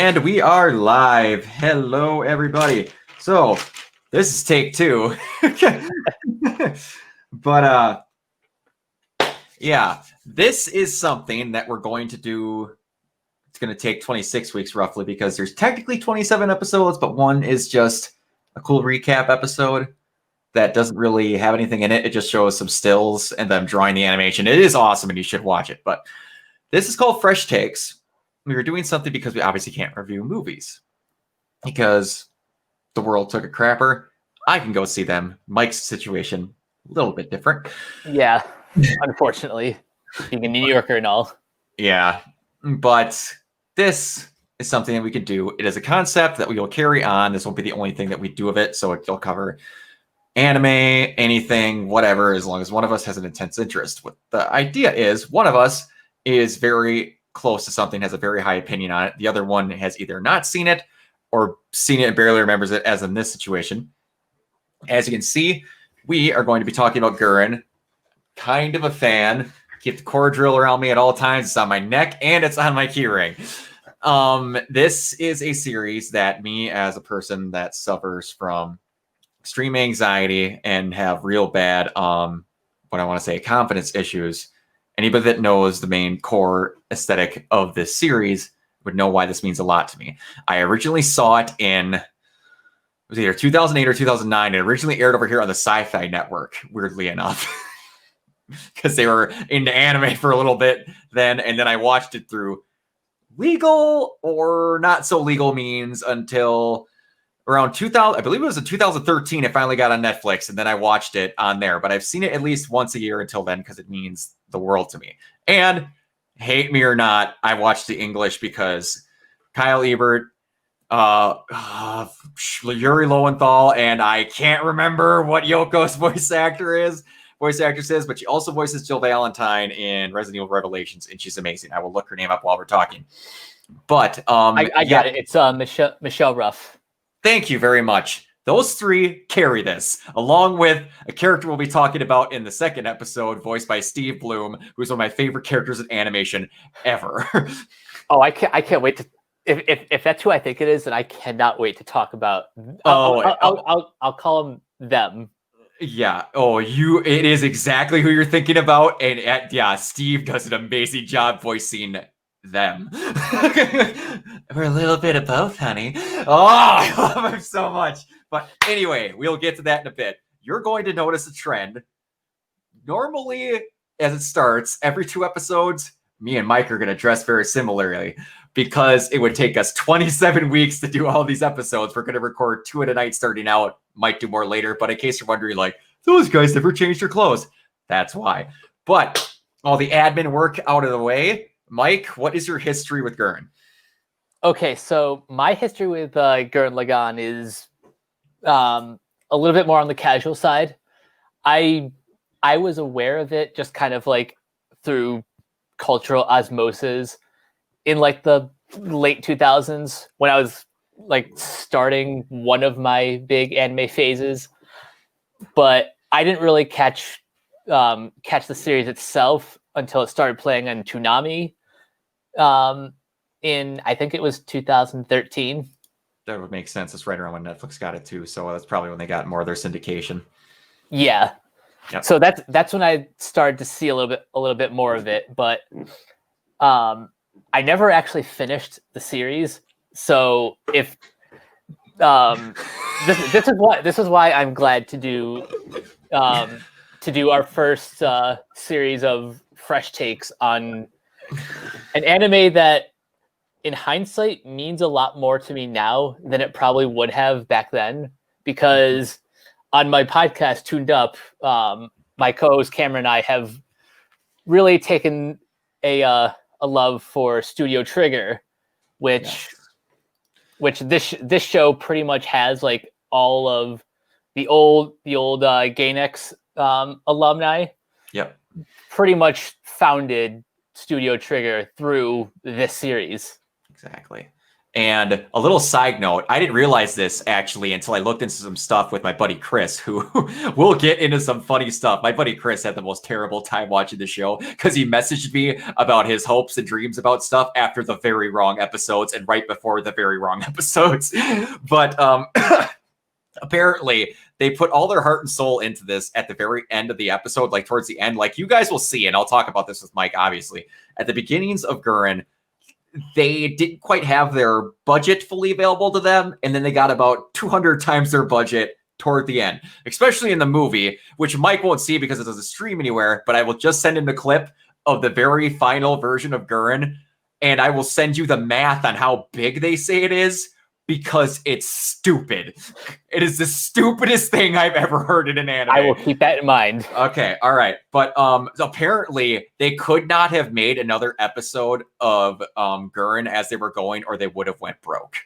And we are live. Hello, everybody. So this is take two. But yeah, this is something that we're going to do. It's going to take 26 weeks roughly because there's technically 27 episodes, but one is just a cool recap episode that doesn't really have anything in it. It just shows some stills and them drawing the animation. It is awesome and you should watch it. But this is called Fresh Takes. We were doing something because we obviously can't review movies because the world took a crapper. I can go see them. Mike's situation, a little bit different. Yeah, unfortunately, being a New Yorker and all. Yeah, but this is something that we could do. It is a concept that we will carry on. This won't be the only thing that we do of it. So it'll cover anime, anything, whatever, as long as one of us has an intense interest. What the idea is, one of us is very close to something, has a very high opinion on it. The other one has either not seen it or seen it and barely remembers it, as in this situation. As you can see, we are going to be talking about Gurren. Kind of a fan. Keep the core drill around me at all times. It's on my neck and it's on my keyring. This is a series that me, as a person that suffers from extreme anxiety and have real bad, what I want to say, confidence issues, anybody that knows the main core aesthetic of this series would know why this means a lot to me. I originally saw it in, it was either 2008 or 2009. It originally aired over here on the Sci-Fi Network, weirdly enough, because they were into anime for a little bit then, and then I watched it through legal or not so legal means until around 2000, I believe it was in 2013, it finally got on Netflix, and then I watched it on there. But I've seen it at least once a year until then because it means the world to me. And hate me or not, I watched the English because Kyle Ebert, Yuri Lowenthal, and I can't remember what Yoko's voice actress is, but she also voices Jill Valentine in Resident Evil Revelations, and she's amazing. I will look her name up while we're talking. But I got it. It's Michelle Ruff. Thank you very much. Those three carry this, along with a character we'll be talking about in the second episode, voiced by Steve Bloom, who's one of my favorite characters in animation ever. Oh, I can't wait to. If that's who I think it is, then I cannot wait to talk about. I'll call them. Yeah. Oh, it is exactly who you're thinking about, and yeah, Steve does an amazing job voicing them. We're a little bit of both, honey. Oh, I love him so much. But anyway, we'll get to that in a bit. You're going to notice a trend. Normally, as it starts, every 2 episodes, me and Mike are going to dress very similarly because it would take us 27 weeks to do all these episodes. We're going to record 2 at a night starting out. Might do more later, but in case you're wondering, like, those guys never changed their clothes. That's why. But all the admin work out of the way, Mike, what is your history with Gurren? Okay, so my history with Gurren Lagann is a little bit more on the casual side. I was aware of it just kind of like through cultural osmosis in like the late 2000s when I was like starting one of my big anime phases, but I didn't really catch the series itself until it started playing on Toonami in, I think it was 2013. That would make sense. It's right around when Netflix got it too, so that's probably when they got more of their syndication. Yeah. Yep. So that's when I started to see a little bit more of it, but I never actually finished the series. So if this is why I'm glad to do our first series of fresh takes on an anime that in hindsight means a lot more to me now than it probably would have back then, because on my podcast Tuned Up, my co-host Cameron and I have really taken a love for Studio Trigger, which this show pretty much has like all of the old Gainax alumni. Yep. Pretty much founded Studio Trigger through this series. Exactly. And a little side note, I didn't realize this actually until I looked into some stuff with my buddy Chris, who will get into some funny stuff. My buddy Chris had the most terrible time watching the show because he messaged me about his hopes and dreams about stuff after the very wrong episodes and right before the very wrong episodes. But apparently they put all their heart and soul into this at the very end of the episode, like towards the end, like you guys will see, and I'll talk about this with Mike, obviously. At the beginnings of Gurren, they didn't quite have their budget fully available to them, and then they got about 200 times their budget toward the end, especially in the movie, which Mike won't see because it doesn't stream anywhere, but I will just send him the clip of the very final version of Gurren, and I will send you the math on how big they say it is, because it's stupid. It is the stupidest thing I've ever heard in an anime. I will keep that in mind. Okay, all right. But apparently they could not have made another episode of Gurren as they were going, or they would have went broke.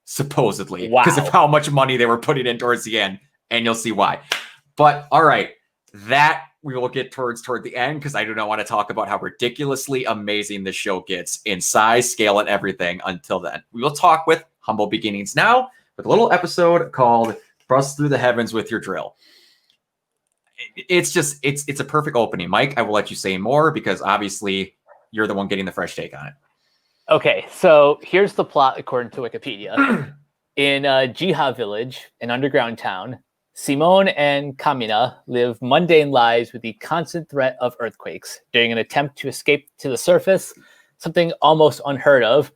Supposedly. Because of how much money they were putting in towards the end. And you'll see why. But all right, that we will get toward the end, because I do not want to talk about how ridiculously amazing this show gets in size, scale, and everything until then. We will talk with Humble Beginnings now with a little episode called Bust Through the Heavens with Your Drill. It's just, it's a perfect opening. Mike, I will let you say more because obviously you're the one getting the fresh take on it. Okay, so here's the plot according to Wikipedia. In Jiha Village, an underground town, Simone and Kamina live mundane lives with the constant threat of earthquakes. During an attempt to escape to the surface, something almost unheard of,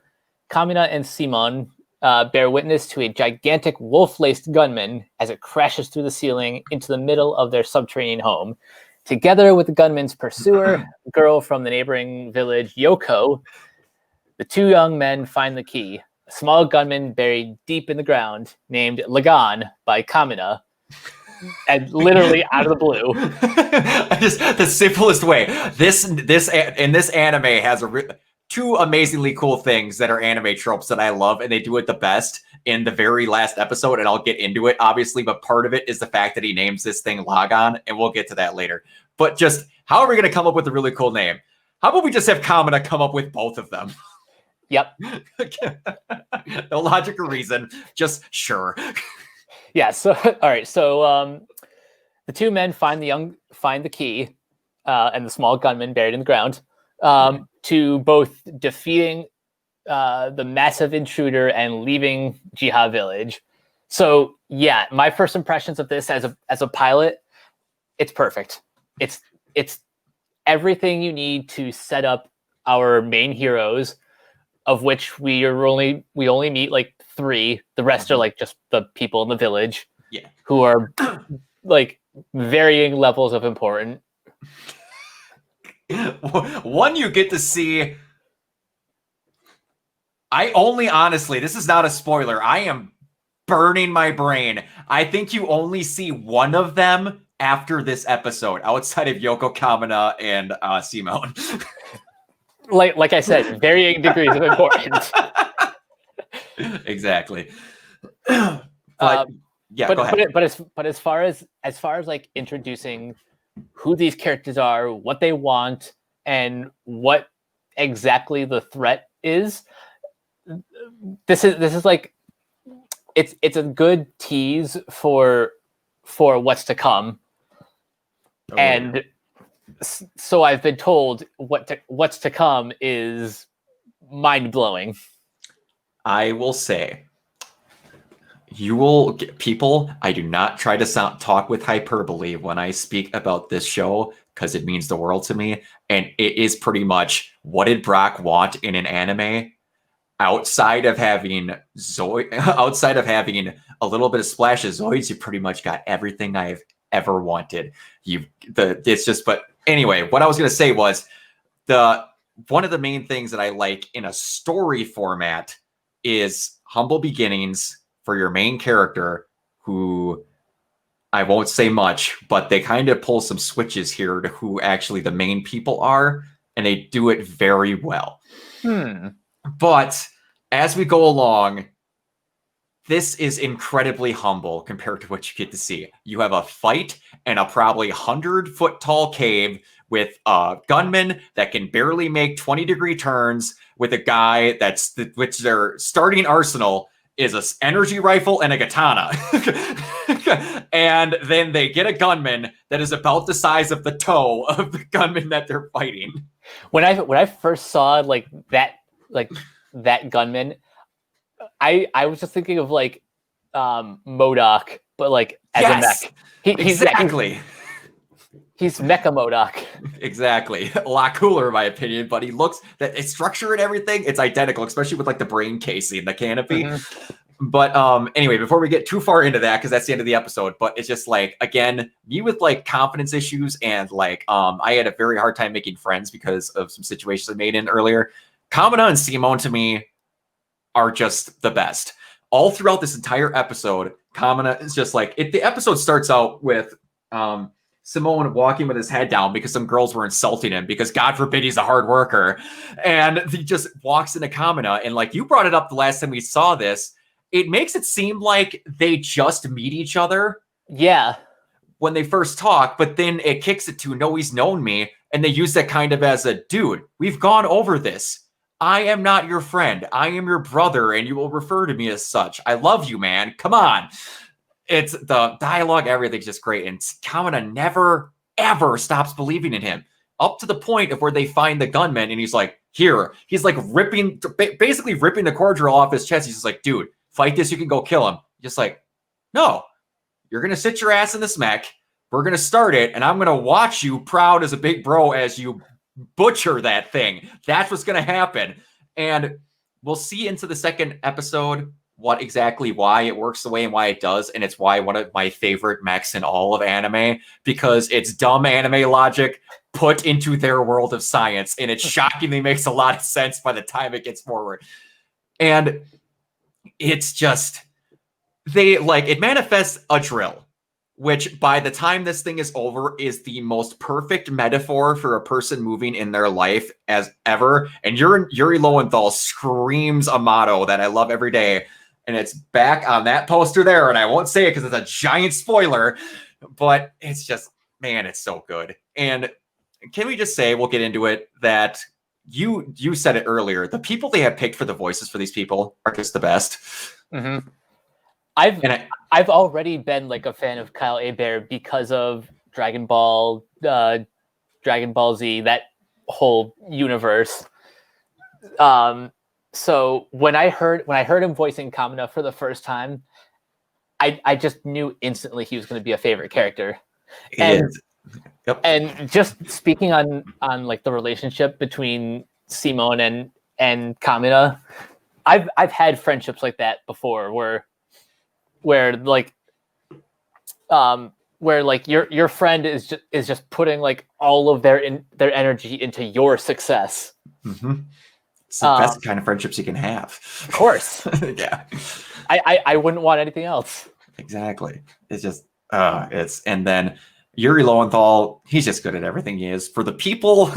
Kamina and Simone bear witness to a gigantic wolf-laced gunman as it crashes through the ceiling into the middle of their subterranean home. Together with the gunman's pursuer, a girl from the neighboring village, Yoko, the two young men find the key, a small gunman buried deep in the ground named Lagann by Kamina, and literally out of the blue. Just the simplest way. This anime has two amazingly cool things that are anime tropes that I love, and they do it the best in the very last episode, and I'll get into it, obviously, but part of it is the fact that he names this thing Lagann, and we'll get to that later. But just, how are we going to come up with a really cool name? How about we just have Kamina come up with both of them? Yep. No logic or reason, just sure. Yeah, so, all right, so the two men find the key and the small gunman buried in the ground, to both defeating the massive intruder and leaving Jiha Village. So yeah, my first impressions of this as a pilot, it's perfect. It's everything you need to set up our main heroes, of which we only meet like 3. The rest are like just the people in the village, who are like varying levels of important. One, you get to see. Honestly, this is not a spoiler. I am burning my brain. I think you only see one of them after this episode, outside of Yoko Kamina and Simone. Like I said, varying degrees of importance. Exactly. But go ahead. But as far as like introducing who these characters are, what they want, and what exactly the threat is, this is like it's a good tease for what's to come. Oh, and so I've been told what's to come is mind-blowing. I will say, you will get people. I do not try to talk with hyperbole when I speak about this show, because it means the world to me. And it is pretty much, what did Brock want in an anime? Outside of having outside of having a little bit of splash of Zoids, you pretty much got everything I've ever wanted. But anyway, what I was going to say was one of the main things that I like in a story format is humble beginnings for your main character, who I won't say much, but they kind of pull some switches here to who actually the main people are, and they do it very well. But as we go along, this is incredibly humble compared to what you get to see. You have a fight in a probably 100-foot tall cave with a gunman that can barely make 20-degree turns, with a guy which their starting arsenal is an energy rifle and a katana. And then they get a gunman that is about the size of the toe of the gunman that they're fighting. When I first saw that gunman, I was just thinking of like MODOK, but like as a mech. Exactly. He's Mecha MODOK. Exactly. A lot cooler in my opinion, but he looks that its structure and everything, it's identical, especially with like the brain casing, the canopy. But anyway, before we get too far into that, because that's the end of the episode, but it's just like, again, me with like confidence issues and like I had a very hard time making friends because of some situations I made in earlier. Kamina and Simone to me are just the best. All throughout this entire episode, Kamina is just like, the episode starts out with Simone walking with his head down because some girls were insulting him because God forbid he's a hard worker. And he just walks into Kamina, and like you brought it up the last time we saw this, it makes it seem like they just meet each other. Yeah. When they first talk, but then it kicks it to, no, he's known me. And they use that kind of as a, dude, we've gone over this. I am not your friend. I am your brother, and you will refer to me as such. I love you, man. Come on. It's the dialogue, everything's just great. And Kamina never, ever stops believing in him, up to the point of where they find the gunman, and he's like, here. He's like basically ripping the cordial off his chest. He's just like, dude, fight this. You can go kill him. Just like, no, you're going to sit your ass in this mech. We're going to start it, and I'm going to watch you proud as a big bro as you butcher that thing. That's what's going to happen. And we'll see into the second episode why it works the way and why it does. And it's why one of my favorite mechs in all of anime, because it's dumb anime logic put into their world of science. And it shockingly makes a lot of sense by the time it gets forward. And it's just, it manifests a drill, which by the time this thing is over is the most perfect metaphor for a person moving in their life as ever. And Yuri Lowenthal screams a motto that I love every day. And it's back on that poster there. And I won't say it because it's a giant spoiler, but it's just, man, it's so good. And can we just say, we'll get into it, that you said it earlier, the people they have picked for the voices for these people are just the best. Mm-hmm. I've already been like a fan of Kyle Hebert because of Dragon Ball Z, that whole universe. So when I heard him voicing Kamina for the first time, I just knew instantly he was going to be a favorite character. Yep. And just speaking on like the relationship between Simone and Kamina, I've had friendships like that before where your friend is just putting like all of their energy into your success. Mm-hmm. It's the best kind of friendships you can have. Of course. Yeah. I wouldn't want anything else. Exactly. It's just and then Yuri Lowenthal, he's just good at everything he is. For the people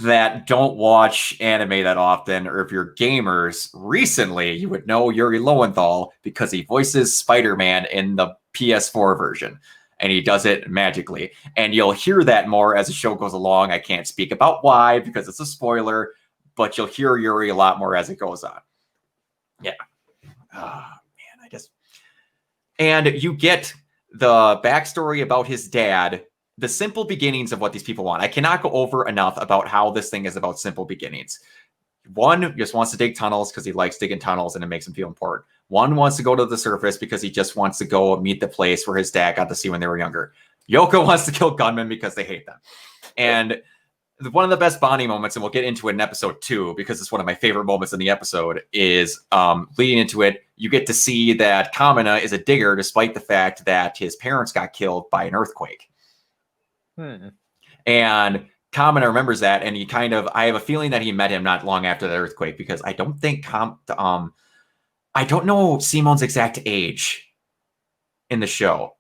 that don't watch anime that often, or if you're gamers, recently you would know Yuri Lowenthal because he voices Spider-Man in the PS4 version. And he does it magically. And you'll hear that more as the show goes along. I can't speak about why because it's a spoiler, but you'll hear Yuri a lot more as it goes on. Yeah. And you get the backstory about his dad, the simple beginnings of what these people want. I cannot go over enough about how this thing is about simple beginnings. One just wants to dig tunnels because he likes digging tunnels and it makes him feel important. One wants to go to the surface because he just wants to go meet the place where his dad got to see when they were younger. Yoko wants to kill gunmen because they hate them. And one of the best bonding moments, and we'll get into it in episode 2 because it's one of my favorite moments in the episode, is leading into it. You get to see that Kamina is a digger despite the fact that his parents got killed by an earthquake. And Kamina remembers that, and I have a feeling that he met him not long after the earthquake, because I don't think I don't know Simone's exact age in the show.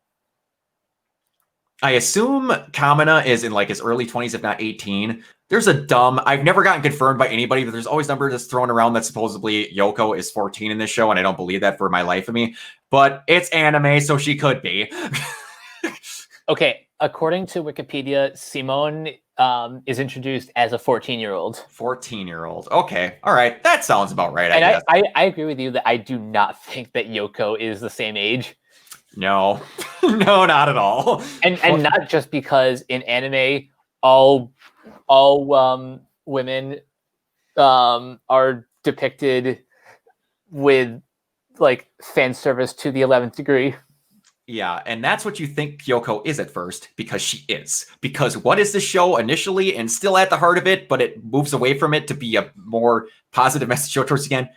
I assume Kamina is in like his early 20s, if not 18. There's a dumb, I've never gotten confirmed by anybody, but there's always numbers that's thrown around that supposedly Yoko is 14 in this show, and I don't believe that for my life of me. But it's anime, so she could be. Okay, according to Wikipedia, Simone is introduced as a 14-year-old. 14-year-old. Okay. All right. That sounds about right, And I guess. I agree with you that I do not think that Yoko is the same age. No. No, not at all. And not just because in anime, all women are depicted with like fan service to the 11th degree. Yeah, and that's what you think Kyoko is at first, because she is. Because what is the show initially, and still at the heart of it, but it moves away from it to be a more positive message show towards the end?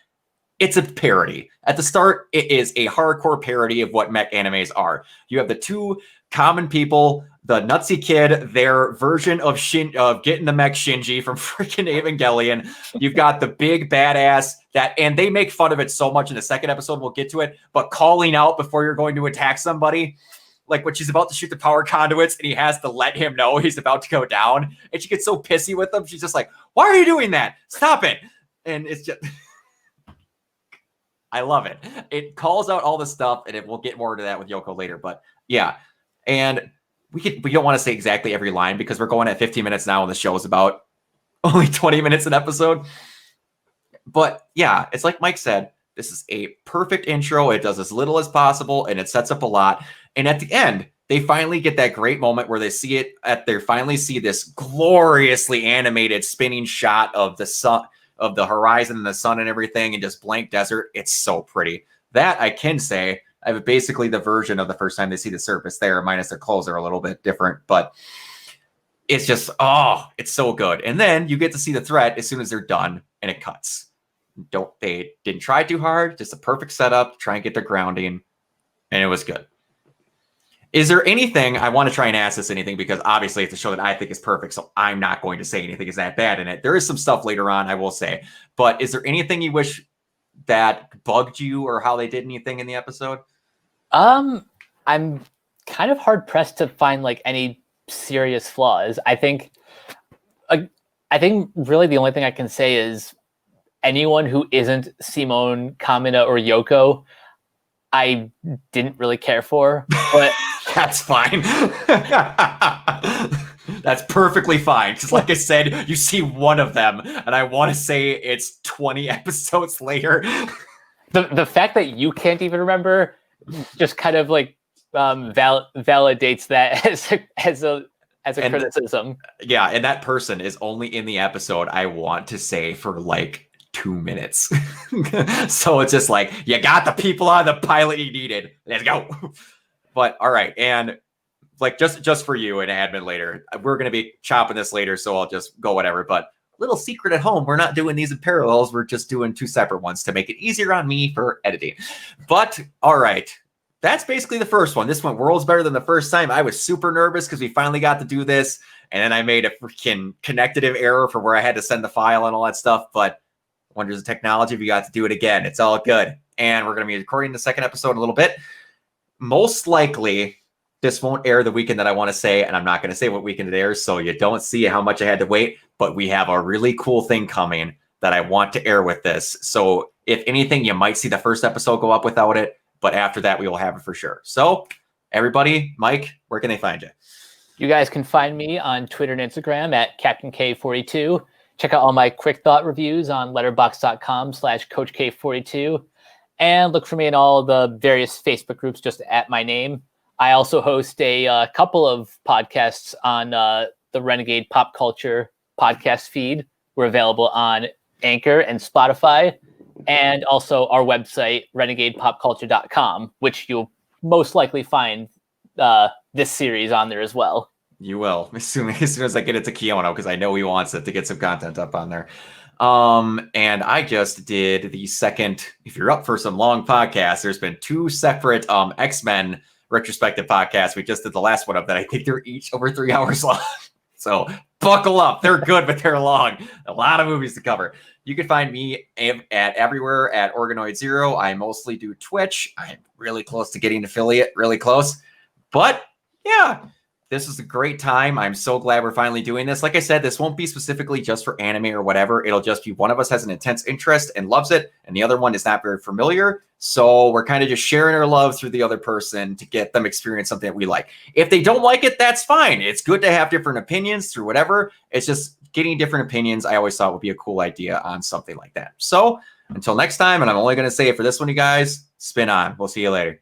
It's a parody. At the start, it is a hardcore parody of what mech animes are. You have the two common people, the Nutsy kid, their version of getting the mech Shinji from freaking Evangelion. You've got the big badass and they make fun of it so much in the second episode, we'll get to it, but calling out before you're going to attack somebody, like when she's about to shoot the power conduits and he has to let him know he's about to go down, and she gets so pissy with him, she's just like, why are you doing that? Stop it. And it's just... I love it. It calls out all the stuff, and we'll get more into that with Yoko later. But yeah, and we don't want to say exactly every line because we're going at 15 minutes now, and the show is about only 20 minutes an episode. But yeah, it's like Mike said, this is a perfect intro. It does as little as possible, and it sets up a lot. And at the end, they finally get that great moment where they finally see this gloriously animated spinning shot of the sun, of the horizon and the sun and everything, and just blank desert. It's so pretty. That I can say, I have basically the version of the first time they see the surface there, minus their clothes are a little bit different, but it's just, it's so good. And then you get to see the threat as soon as they're done, and it cuts. They didn't try too hard, just a perfect setup, try and get their grounding, and it was good. Is there anything, I want to try and ask this anything, because obviously it's a show that I think is perfect, so I'm not going to say anything is that bad in it. There is some stuff later on, I will say. But is there anything you wish that bugged you, or how they did anything in the episode? I'm kind of hard-pressed to find like any serious flaws. I think really the only thing I can say is anyone who isn't Simone, Kamina, or Yoko, I didn't really care for, but that's fine. That's perfectly fine. Because like I said, you see one of them, and I want to say it's 20 episodes later. The fact that you can't even remember just kind of like validates that as a criticism. Yeah, and that person is only in the episode, I want to say, for like 2 minutes. So it's just like, you got the people on the pilot you needed. Let's go. But all right, and like just for you and admin later, we're going to be chopping this later, so I'll just go whatever. But little secret at home, we're not doing these in parallels. We're just doing two separate ones to make it easier on me for editing. But all right, that's basically the first one. This went worlds better than the first time. I was super nervous because we finally got to do this, and then I made a freaking connective error for where I had to send the file and all that stuff. But wonders of technology, we got to do it again. It's all good. And we're going to be recording the second episode in a little bit. Most likely, this won't air the weekend that I want to say, and I'm not going to say what weekend it airs, so you don't see how much I had to wait. But we have a really cool thing coming that I want to air with this. So if anything, you might see the first episode go up without it, but after that, we will have it for sure. So everybody, Mike, where can they find you? You guys can find me on Twitter and Instagram at CaptainK42. Check out all my quick thought reviews on letterboxd.com/CoachK42. And look for me in all the various Facebook groups just at my name. I also host a couple of podcasts on the Renegade Pop Culture podcast feed. We're available on Anchor and Spotify, and also our website, renegadepopculture.com, which you'll most likely find this series on there as well. You will, as soon as I get it to Keono, because I know he wants it to get some content up on there. And I just did the second, if you're up for some long podcasts, there's been two separate X-Men retrospective podcasts. We just did the last one of that. I think they're each over 3 hours long. So buckle up. They're good, but they're long. A lot of movies to cover. You can find me at everywhere at Organoid Zero. I mostly do Twitch. I'm really close to getting affiliate, really close. But yeah, This is a great time. I'm so glad we're finally doing this. Like I said, this won't be specifically just for anime or whatever. It'll just be one of us has an intense interest and loves it, and the other one is not very familiar. So we're kind of just sharing our love through the other person to get them experience something that we like. If they don't like it, that's fine. It's good to have different opinions through whatever. It's just getting different opinions. I always thought would be a cool idea on something like that. So until next time, and I'm only going to say it for this one, you guys, spin on. We'll see you later.